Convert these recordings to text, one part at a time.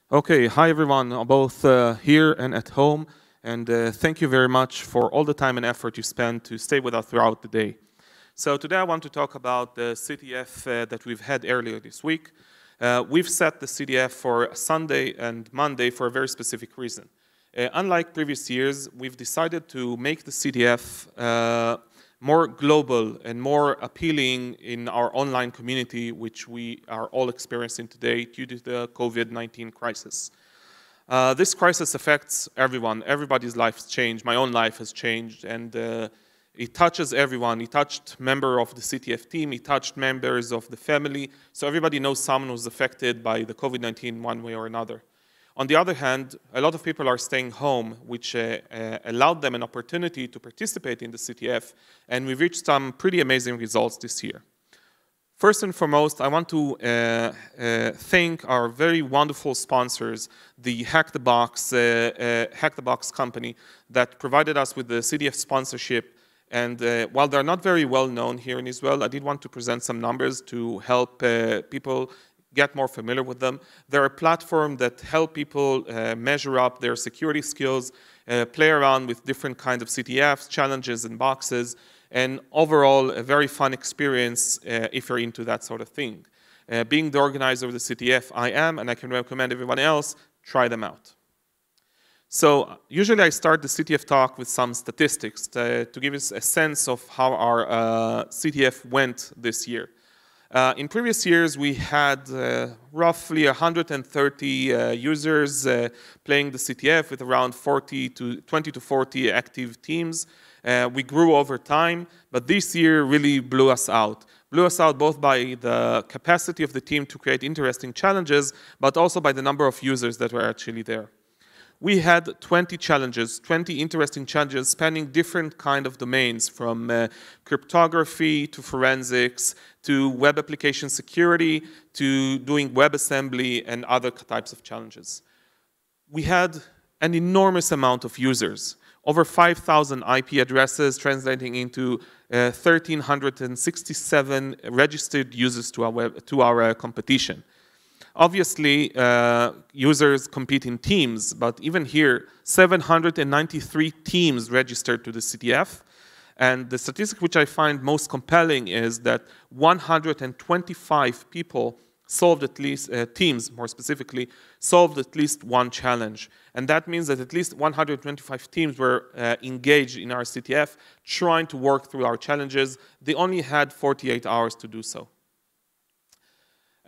Okay, hi everyone, both here and at home, and thank you very much for all the time and effort you spend to stay with us throughout the day. So today I want to talk about the CTF that we've had earlier this week. We've set the CTF for Sunday and Monday for a very specific reason. Unlike previous years, we've decided to make the CTF more global and more appealing in our online community, which we are all experiencing today due to the COVID-19 crisis. This crisis affects everyone. Everybody's life has changed. My own life has changed, and it touches everyone. It touched members of the CTF team. It touched members of the family. So everybody knows someone who's affected by the COVID-19 one way or another. On the other hand, a lot of people are staying home, which allowed them an opportunity to participate in the CTF, and we've reached some pretty amazing results this year. First and foremost, I want to thank our very wonderful sponsors, the Hack the Box company that provided us with the CTF sponsorship. And while they're not very well known here in Israel, I did want to present some numbers to help people get more familiar with them. They're a platform that help people measure up their security skills, play around with different kinds of CTFs, challenges, and boxes, and overall a very fun experience if you're into that sort of thing. Being the organizer of the CTF, I am, and I can recommend everyone else, try them out. So usually I start the CTF talk with some statistics to give us a sense of how our CTF went this year. In previous years, we had roughly 130 users playing the CTF with around 20 to 40 active teams. We grew over time, but this year really blew us out. Blew us out both by the capacity of the team to create interesting challenges, but also by the number of users that were actually there. We had 20 challenges, 20 interesting challenges spanning different kind of domains, from cryptography to forensics to web application security to doing WebAssembly and other types of challenges. We had an enormous amount of users, over 5,000 IP addresses, translating into 1,367 registered users to our competition. Obviously, users compete in teams, but even here, 793 teams registered to the CTF. And the statistic which I find most compelling is that 125 people solved at least, teams more specifically, solved at least one challenge. And that means that at least 125 teams were engaged in our CTF, trying to work through our challenges. They only had 48 hours to do so.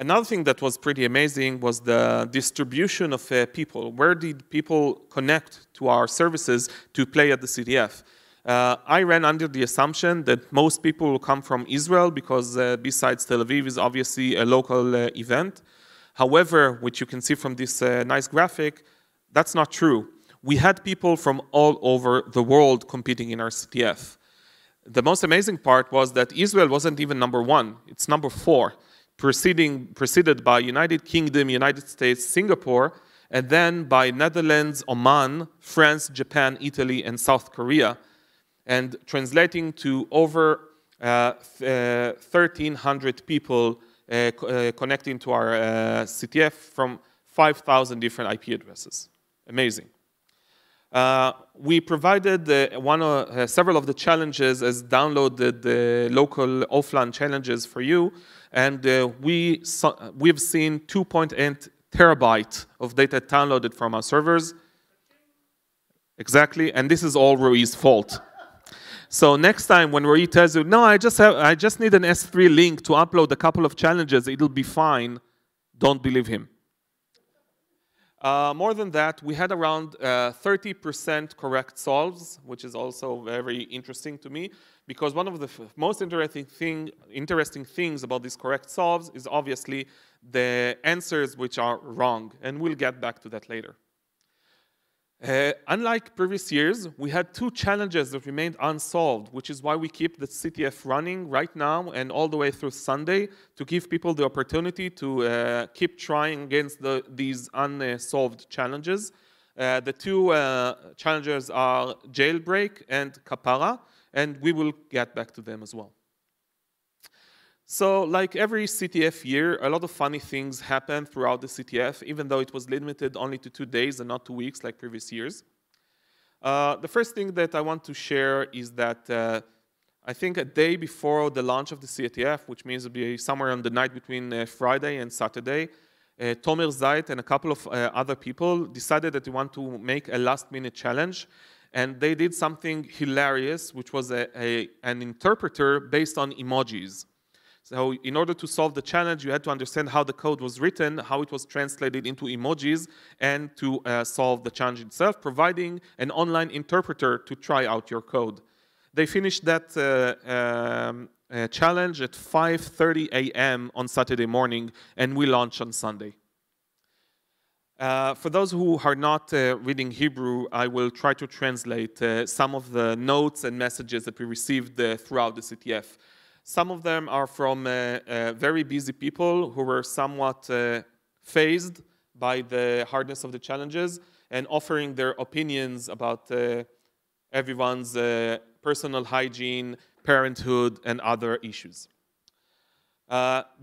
Another thing that was pretty amazing was the distribution of people. Where did people connect to our services to play at the CTF? I ran under the assumption that most people will come from Israel because BsidesTLV is obviously a local event. However, which you can see from this nice graphic, that's not true. We had people from all over the world competing in our CTF. The most amazing part was that Israel wasn't even number one, it's number 4. Preceded by United Kingdom, United States, Singapore, and then by Netherlands, Oman, France, Japan, Italy, and South Korea, and translating to over 1,300 people connecting to our CTF from 5,000 different IP addresses. Amazing. We provided several of the challenges as downloaded local offline challenges for you, and we've seen 2.8 terabytes of data downloaded from our servers. Exactly, and this is all Roi's fault. So next time when Roi tells you, no, I just need an S3 link to upload a couple of challenges, it'll be fine, don't believe him. More than that, we had around 30% correct solves, which is also very interesting to me, because one of the most interesting things about these correct solves is obviously the answers which are wrong, and we'll get back to that later. Unlike previous years, we had 2 challenges that remained unsolved, which is why we keep the CTF running right now and all the way through Sunday to give people the opportunity to keep trying against these unsolved challenges. The 2 challenges are jailbreak and kapara, and we will get back to them as well. So like every CTF year, a lot of funny things happen throughout the CTF, even though it was limited only to 2 days and not 2 weeks like previous years. The first thing that I want to share is that I think a day before the launch of the CTF, which means it'll be somewhere on the night between Friday and Saturday, Tomer Zait and a couple of other people decided that they want to make a last-minute challenge, and they did something hilarious, which was an interpreter based on emojis. So in order to solve the challenge, you had to understand how the code was written, how it was translated into emojis, and to solve the challenge itself, providing an online interpreter to try out your code. They finished that challenge at 5:30 a.m. on Saturday morning, and we launched on Sunday. For those who are not reading Hebrew, I will try to translate some of the notes and messages that we received throughout the CTF. Some of them are from very busy people who were somewhat fazed by the hardness of the challenges and offering their opinions about everyone's personal hygiene, parenthood, and other issues.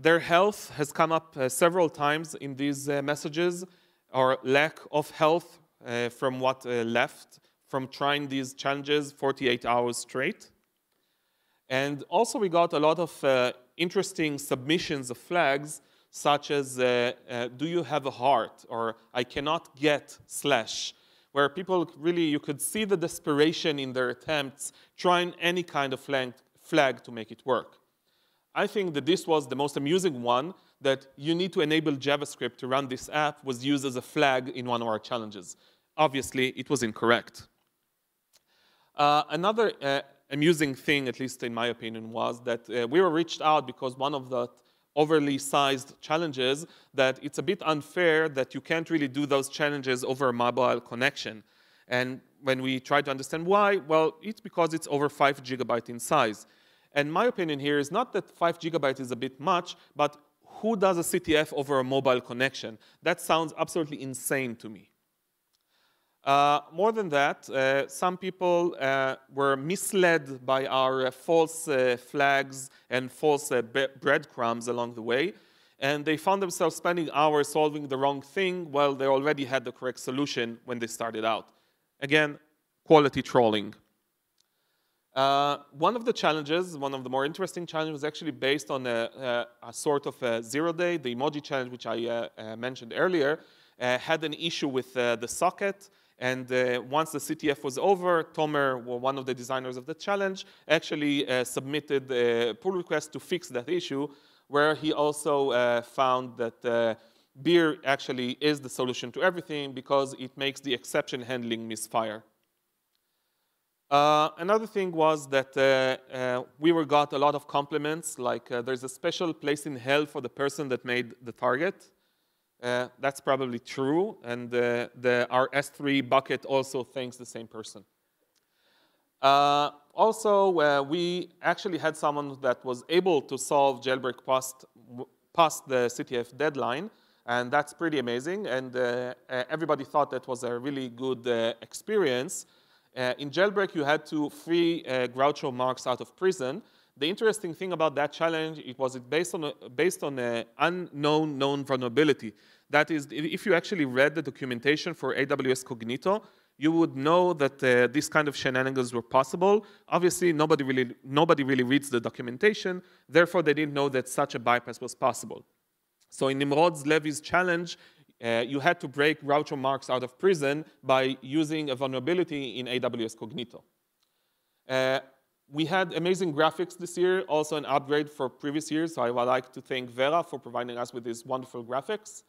Their health has come up several times in these messages, or lack of health from what left from trying these challenges 48 hours straight. And also we got a lot of interesting submissions of flags, such as do you have a heart, or I cannot get / where people really, you could see the desperation in their attempts, trying any kind of flag to make it work. I think that this was the most amusing one, that you need to enable JavaScript to run this app was used as a flag in one of our challenges. Obviously, it was incorrect. Another amusing thing, at least in my opinion, was that we were reached out because one of the overly sized challenges, that it's a bit unfair that you can't really do those challenges over a mobile connection. And when we tried to understand why, well, it's because it's over 5 GB in size. And my opinion here is not that 5 GB is a bit much, but who does a CTF over a mobile connection? That sounds absolutely insane to me. More than that, some people were misled by our false flags and false breadcrumbs along the way, and they found themselves spending hours solving the wrong thing while they already had the correct solution when they started out. Again, quality trolling. One of the challenges, one of the more interesting challenges, was actually based on a sort of a 0-day. The emoji challenge, which I mentioned earlier, had an issue with the socket. And once the CTF was over, Tomer, one of the designers of the challenge, actually submitted a pull request to fix that issue, where he also found that beer actually is the solution to everything because it makes the exception handling misfire. Another thing was that we got a lot of compliments, like there's a special place in hell for the person that made the target. That's probably true, and our S3 bucket also thanks the same person. Also, we actually had someone that was able to solve jailbreak past the CTF deadline, and that's pretty amazing, and everybody thought that was a really good experience. In jailbreak, you had to free Groucho Marx out of prison. The interesting thing about that challenge, it was based on an unknown known vulnerability. That is, if you actually read the documentation for AWS Cognito, you would know that this kind of shenanigans were possible. Obviously, nobody really reads the documentation. Therefore, they didn't know that such a bypass was possible. So in Nimrod Levy's challenge, you had to break Groucho Marx out of prison by using a vulnerability in AWS Cognito. We had amazing graphics this year, also an upgrade for previous years. So I would like to thank Vera for providing us with these wonderful graphics.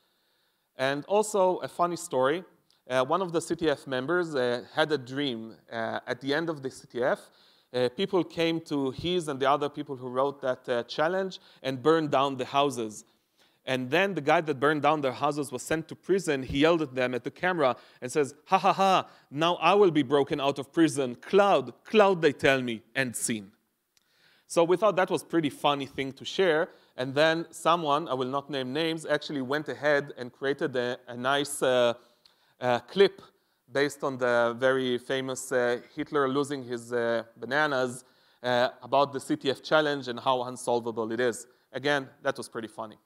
And also a funny story. One of the CTF members had a dream. At the end of the CTF, people came to his and the other people who wrote that challenge and burned down the houses. And then the guy that burned down their houses was sent to prison. He yelled at them at the camera and says, ha ha ha, now I will be broken out of prison. Cloud, they tell me, end scene. So we thought that was a pretty funny thing to share. And then someone, I will not name names, actually went ahead and created a nice clip based on the very famous Hitler losing his bananas about the CTF challenge and how unsolvable it is. Again, that was pretty funny.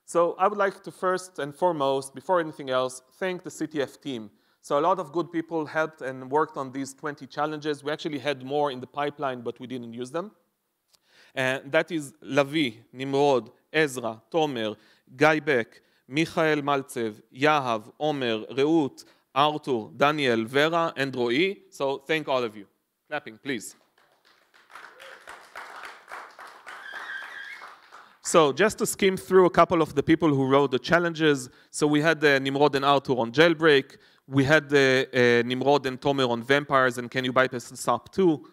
So I would like to first and foremost, before anything else, thank the CTF team. So a lot of good people helped and worked on these 20 challenges. We actually had more in the pipeline, but we didn't use them. And that is Lavi, Nimrod, Ezra, Tomer, Guy Beck, Michael Maltsev, Yahav, Omer, Reut, Arthur, Daniel, Vera, and Roy. So thank all of you. Clapping, please. So just to skim through a couple of the people who wrote the challenges. So we had Nimrod and Arthur on Jailbreak. We had Nimrod and Tomer on Vampires and Can You Bypass the SAP 2.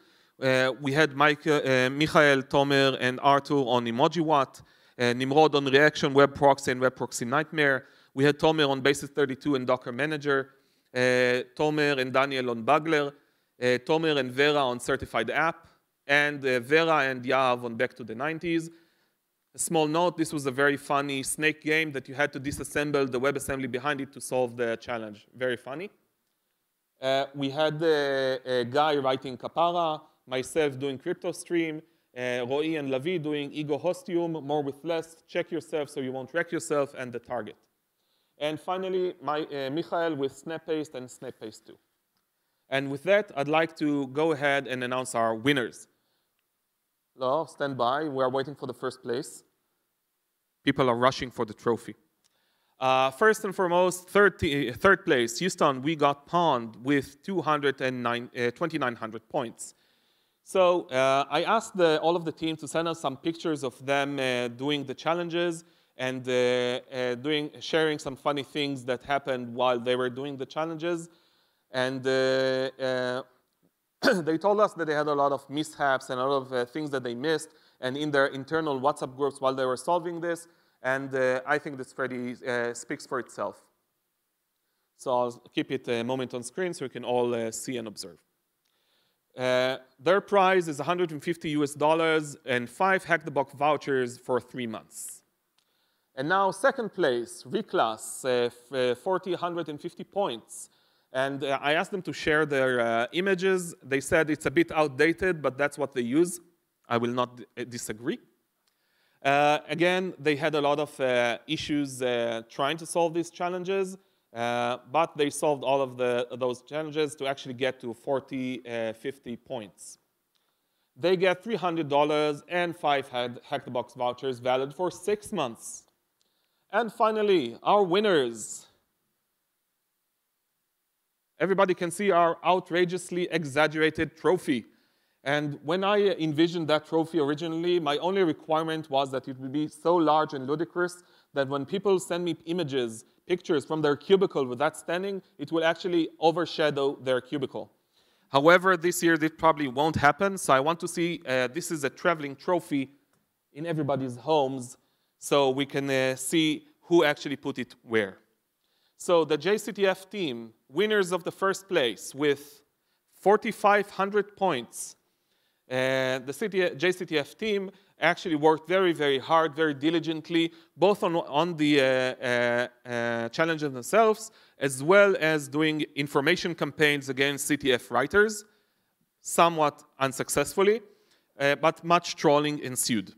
We had Michael, Tomer, and Arthur on EmojiWatt. Nimrod on Reaction, Web Proxy, and Web Proxy Nightmare. We had Tomer on Basis 32 and Docker Manager. Tomer and Daniel on Bugler. Tomer and Vera on Certified App. And Vera and Yahav on Back to the 90s. A small note, this was a very funny snake game that you had to disassemble the WebAssembly behind it to solve the challenge. Very funny. We had a guy writing Kapara, myself doing CryptoStream, Roy and Lavi doing Ego Hostium, more with less, check yourself so you won't wreck yourself, and the target. And finally, Michael with SnapPaste and SnapPaste 2. And with that, I'd like to go ahead and announce our winners. Hello, stand by. We are waiting for the first place. People are rushing for the trophy. First and foremost, third place, Houston, we got pawned with 2,900 points. So I asked all of the team to send us some pictures of them doing the challenges and sharing some funny things that happened while they were doing the challenges. And they told us that they had a lot of mishaps and a lot of things that they missed and in their internal WhatsApp groups while they were solving this. And I think this already speaks for itself. So I'll keep it a moment on screen so you can all see and observe. Their prize is $150 US and 5 Hack the Box vouchers for 3 months. And now second place, Reclass, 150 points. And I asked them to share their images. They said it's a bit outdated, but that's what they use. I will not disagree. Again, they had a lot of issues trying to solve these challenges, but they solved all of those challenges to actually get to 50 points. They get $300 and 5 Hack the Box vouchers valid for 6 months. And finally, our winners. Everybody can see our outrageously exaggerated trophy. And when I envisioned that trophy originally, my only requirement was that it would be so large and ludicrous that when people send me pictures from their cubicle with that standing, it will actually overshadow their cubicle. However, this year this probably won't happen, so I want to see this is a traveling trophy in everybody's homes so we can see who actually put it where. So the JCTF team, winners of the first place with 4,500 points. The JCTF team actually worked very, very hard, very diligently, both on the challenges themselves, as well as doing information campaigns against CTF writers, somewhat unsuccessfully, but much trolling ensued.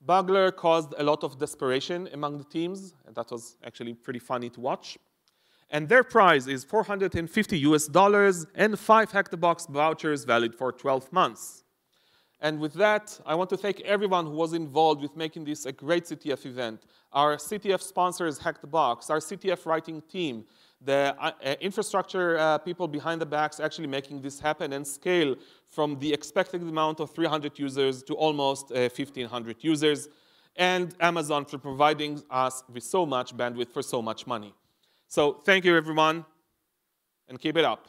Bugler caused a lot of desperation among the teams, and that was actually pretty funny to watch. And their prize is $450 US and 5 Hack the Box vouchers valid for 12 months. And with that, I want to thank everyone who was involved with making this a great CTF event. Our CTF sponsors, Hack the Box, our CTF writing team, the infrastructure people behind the backs actually making this happen and scale from the expected amount of 300 users to almost 1,500 users, and Amazon for providing us with so much bandwidth for so much money. So thank you, everyone, and keep it up.